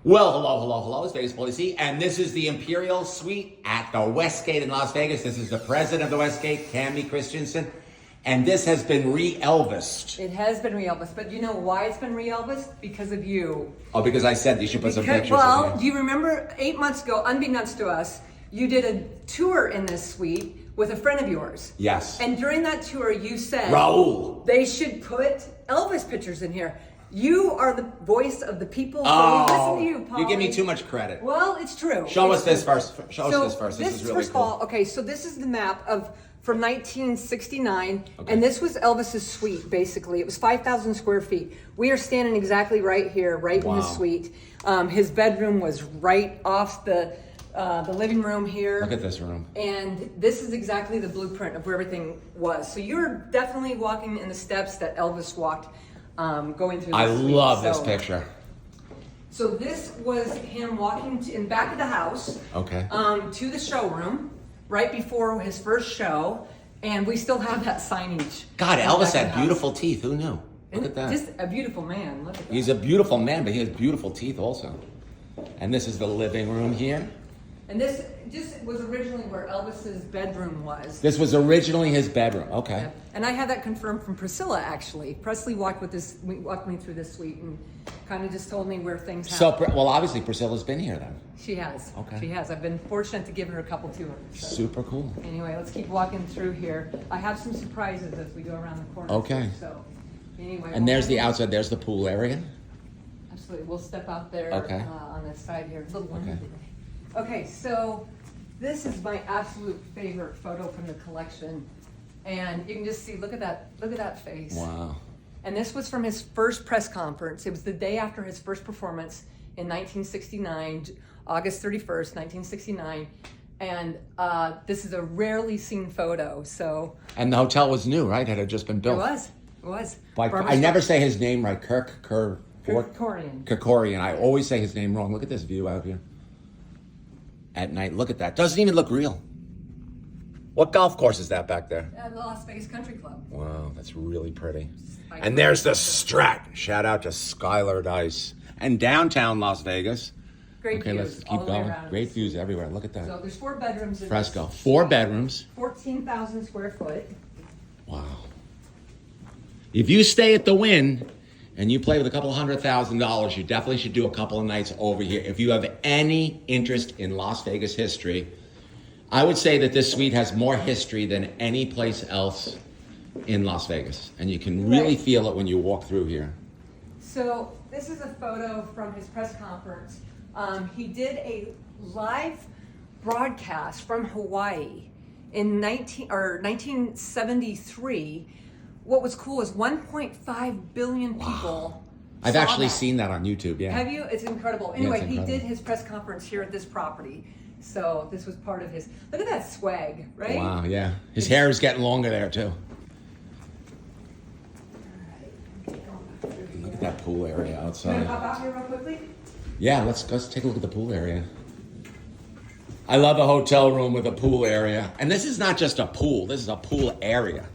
Well, hello, it's Vegas Policy, and this is the Imperial Suite at the Westgate in Las Vegas. This is the president of the Westgate, Tammy Christensen, and this has been re-Elvised. It has been re-Elvised, but you know why it's been re-Elvised? Because of you. Oh, because I said you should put some pictures Well, in do you remember 8 months ago, unbeknownst to us, you did a tour in this suite with a friend of yours. Yes. And during that tour, you said Raul, they should put Elvis pictures in here. You are the voice of the people, so oh, we listen to you, Paul. You give me too much credit. Well, it's true. Show it's us this true. first. Show us this first. This is really first cool. of all, okay, so this is the map from 1969, Okay. and this was Elvis's suite, basically. It was 5,000 square feet. We are standing exactly right here, right in his suite. His bedroom was right off the living room here. Look at this room. And this is exactly the blueprint of where everything was. So you're definitely walking in the steps that Elvis walked, going through the I suite. love this picture. So this was him walking in back of the house, Okay. to the showroom right before his first show, and we still have that signage. God, in the Elvis back of had the house. beautiful teeth. Who knew? Look at that. Just a beautiful man. Look at that. He's a beautiful man, but he has beautiful teeth also. And this is the living room here. And this just was originally where Elvis's bedroom was. This was originally his bedroom. Okay. Yeah. And I had that confirmed from Priscilla, actually. Presley walked me through this suite and kind of just told me where things So, happened. well, obviously Priscilla's been here then. She has. Okay. She has. I've been fortunate to give her a couple tours. So. Super cool. Anyway, let's keep walking through here. I have some surprises as we go around the corner. Okay. So, anyway. And there's the outside. There's the pool area. Absolutely. We'll step out there Okay. On this side here. Little one. Okay. Okay, so this is my absolute favorite photo from the collection. And you can just see, look at that face. Wow. And this was from his first press conference. It was the day after his first performance in 1969, August 31st, 1969. And this is a rarely seen photo, so. And the hotel was new, right? Had just been built. It was. By, Barbara I never Streisand. say his name right. Krikorian. Krikorian. I always say his name wrong. Look at this view out here. At night, look at that. Doesn't even look real. What golf course is that back there? At the Las Vegas Country Club. Wow, that's really pretty. Spike And there's the Strat. Shout out to Skylar Dice. And downtown Las Vegas. Great Okay, views let's all keep the way going. around. Great views everywhere. Look at that. So there's 4 bedrooms in Fresco. this. 4 bedrooms. 14,000 square foot. Wow. If you stay at the Wynn and you play with a couple $100,000, you definitely should do a couple of nights over here. If you have any interest in Las Vegas history, I would say that this suite has more history than any place else in Las Vegas. And you can really feel it when you walk through here. So this is a photo from his press conference. He did a live broadcast from Hawaii in 1973. What was cool is 1.5 billion people. I've saw actually that. seen that on YouTube, yeah. Have you? It's incredible. Yeah, Anyway, it's he incredible. did his press conference here at this property. So this was part of his. Look at that swag, right? Wow, yeah. His hair is getting longer there, too. Look at that pool area Can I outside. pop out here real quickly? Yeah, let's take a look at the pool area. I love a hotel room with a pool area. And this is not just a pool, this is a pool area.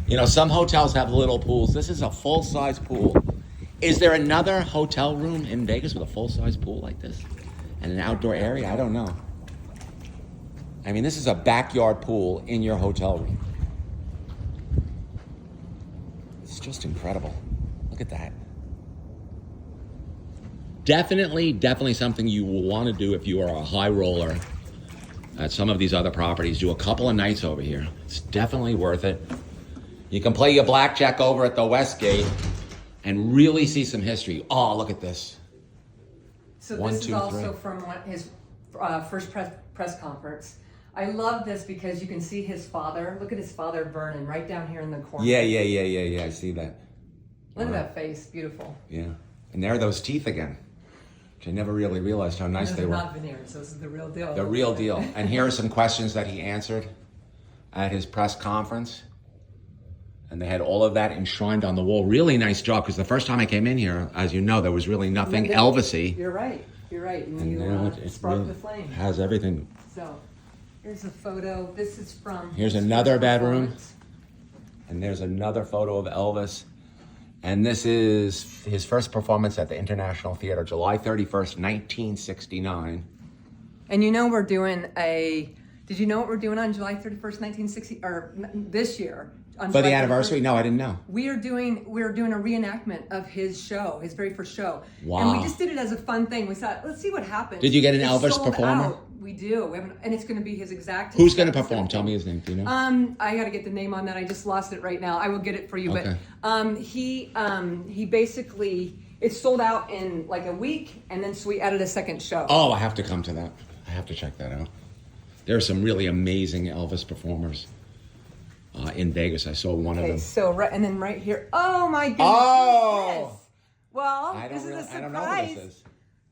You know, some hotels have little pools. This is a full-size pool. Is there another hotel room in Vegas with a full-size pool like this? And an outdoor area? I don't know. I mean, this is a backyard pool in your hotel room. It's just incredible. Look at that. Definitely something you will want to do if you are a high roller at some of these other properties. Do a couple of nights over here. It's definitely worth it. You can play your blackjack over at the Westgate and really see some history. Oh, look at this. So 1, this 2, is also 3. from his first press conference. I love this because you can see his father. Look at his father, Vernon, right down here in the corner. Yeah. I see that. Look at that face, beautiful. Yeah. And there are those teeth again. Which I never really realized how nice Those they are were. not veneers. This is the real deal. The real deal. And here are some questions that he answered at his press conference. And they had all of that enshrined on the wall. Really nice job, because the first time I came in here, as you know, there was really nothing Elvis-y. You're right. And And you now it sparked really the flame. has everything. So here's a photo. This is from. Here's his another first bedroom. performance. And there's another photo of Elvis. And this is his first performance at the International Theater, July 31st, 1969. And you know we're doing did you know what we're doing on July 31st, 1960, or this year? On For the July anniversary? 31st? No, I didn't know. We're doing a reenactment of his show, his very first show. Wow. And we just did it as a fun thing. We thought, let's see what happens. Did you get an It's Elvis sold performer? out. We do. We haven't, and it's going to be his exact. Who's going to perform? Tell me his name. Do you know? I got to get the name on that. I just lost it right now. I will get it for you. Okay. But he basically, it's sold out in like a week, and then so we added a second show. Oh, I have to come to that. I have to check that out. There are some really amazing Elvis performers in Vegas. I saw one of them. So and then right here. Oh my goodness. Oh! Who's this? Well, I this is a surprise. I don't know who this is.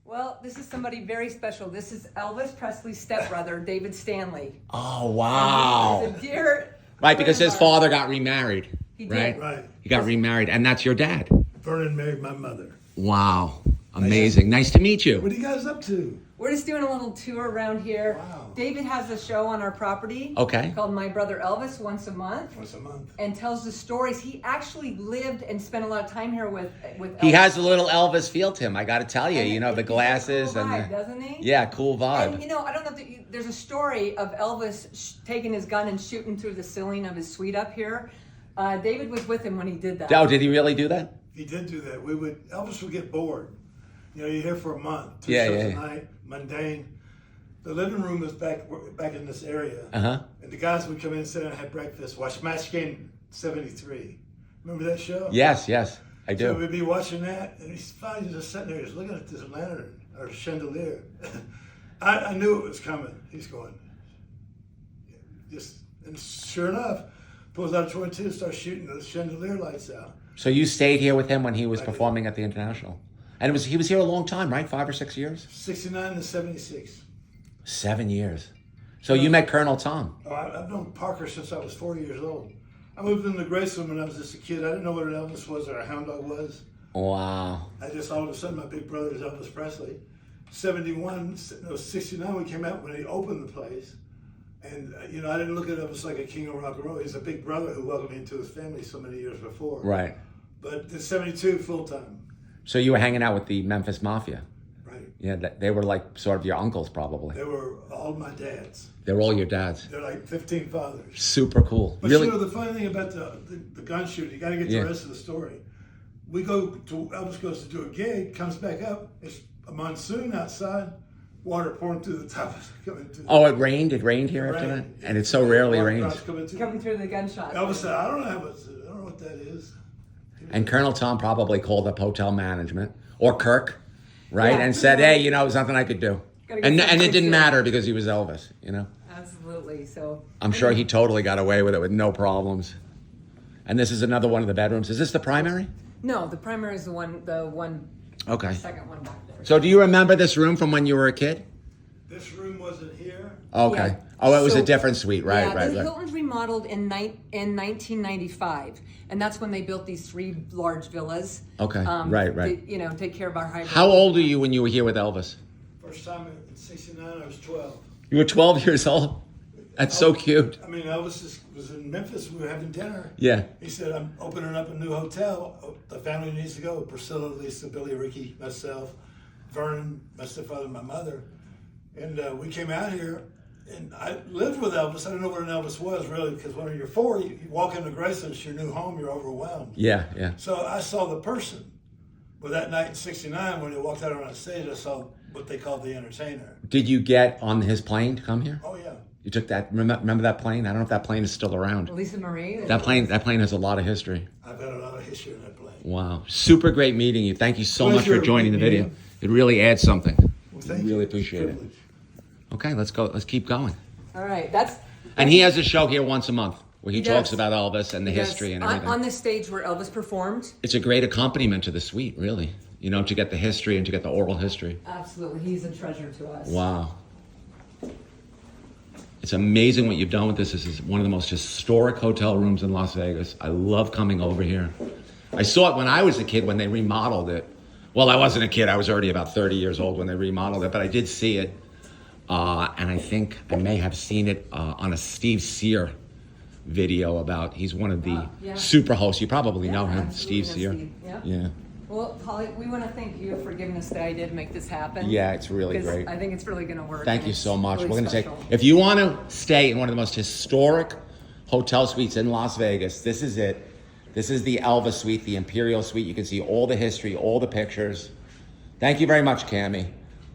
Well, this is somebody very special. This is Elvis Presley's stepbrother, David Stanley. Oh, wow. He's a dear Right, because his friend of ours. father got remarried. He right? did. Right. He got remarried, and that's your dad. Vernon married my mother. Wow. Amazing. Nice to meet you. What are you guys up to? We're just doing a little tour around here. Wow. David has a show on our property. Okay. Called My Brother Elvis once a month. Once a month. And tells the stories. He actually lived and spent a lot of time here with Elvis. He has a little Elvis feel to him, I got to tell you. You know, the He's got a glasses cool and vibe, the... doesn't he? Yeah, cool vibe. And I don't know if there's a story of Elvis taking his gun and shooting through the ceiling of his suite up here. David was with him when he did that. Oh, did he really do that? He did do that. Elvis would get bored. You know, you're here for a month, two Yeah, shows yeah, a yeah. night, mundane. The living room was back in this area. Uh-huh. And the guys would come in and sit down and have breakfast, watch Match Game 73. Remember that show? Yes, I So do. we'd be watching that, and he's finally just sitting there, just looking at this lantern or chandelier. I knew it was coming. He's going, and sure enough, pulls out a 22 and starts shooting the chandelier lights out. So you stayed here with him when he was I did. performing at the International? And he was here a long time, right? 5 or 6 years? 69 to 76. 7 years. So you met Colonel Tom. Oh, I've known Parker since I was 4 years old. I moved into Graceland when I was just a kid. I didn't know what an Elvis was or a hound dog was. Wow. I just all of a sudden my big brother is Elvis Presley. 69 we came out when he opened the place. And, I didn't look at Elvis like a king of rock and roll. He's a big brother who welcomed me into his family so many years before. Right. But in 72, full time. So you were hanging out with the Memphis Mafia. Right. Yeah, they were like sort of your uncles probably. They were all my dads. They were all your dads. They're like 15 fathers. Super cool. But Really? the funny thing about the gun shooting, you got to get Yeah. the rest of the story. Elvis goes to do a gig, comes back up, it's a monsoon outside, water pouring through the top of it. Oh, it rained? It rained here after that? Rain. And it so rarely Water rains. drops coming Coming through the gunshot. Elvis said, I don't know what that is. And Colonel Tom probably called up hotel management or Kirk, right? Yeah. And said, hey, it was nothing I could do. Gotta get And some it didn't pictures. matter because he was Elvis, Absolutely. So I'm sure he totally got away with it with no problems. And this is another one of the bedrooms. Is this the primary? No, the primary is the one, Okay. second one back there. So do you remember this room from when you were a kid? This room wasn't here. Okay. Yeah. Oh, it was So- a different suite. Right, Yeah, right, the right. Hilton's remodeled in 1995, and that's when they built these 3 large villas. Okay, right. To, take care of our hybrid. How old are you when you were here with Elvis? First time in 69, I was 12. You were 12 years old? That's so cute. I mean, Elvis was in Memphis. We were having dinner. Yeah. He said, I'm opening up a new hotel. The family needs to go. Priscilla, Lisa, Billy, Ricky, myself, Vernon, my stepfather, and my mother. And we came out here, and I lived with Elvis. I didn't know what an Elvis was, really, because when you're 4, you walk into Graceland, it's your new home, you're overwhelmed. Yeah. So I saw the person. But that night in 69, when he walked out on stage, I saw what they called the entertainer. Did you get on his plane to come here? Oh, yeah. You took that, remember that plane? I don't know if that plane is still around. Lisa Marie. That plane has a lot lot of history. I've got a lot of history in that plane. Wow. Super great meeting you. Thank you so much for Pleasure joining the meeting video. It really adds something. Well, thank Really you. appreciate it. Privilege. Okay, let's go. Let's keep going. All right, And he has a show here once a month where he He talks does. about Elvis and the history and everything. on the stage where Elvis performed. It's a great accompaniment to the suite, really. To get the history and to get the oral history. Absolutely, he's a treasure to us. Wow. It's amazing what you've done with this. This is one of the most historic hotel rooms in Las Vegas. I love coming over here. I saw it when I was a kid when they remodeled it. Well, I wasn't a kid. I was already about 30 years old when they remodeled it, but I did see it. And I think I may have seen it on a Steve Sear video about. He's one of the yeah. super hosts. You probably know him. absolutely, Steve's here. Steve. Yep. Yeah. Well, Holly, we want to thank you for giving us the idea to make this happen. Yeah, it's really 'Cause great. I think it's really going to work. Thank and you it's so much. really We're going to take, special. if you want to stay in one of the most historic hotel suites in Las Vegas, this is it. This is the Elvis suite, the Imperial suite. You can see all the history, all the pictures. Thank you very much, Cammie.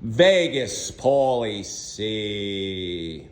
Vegas, Paulie C.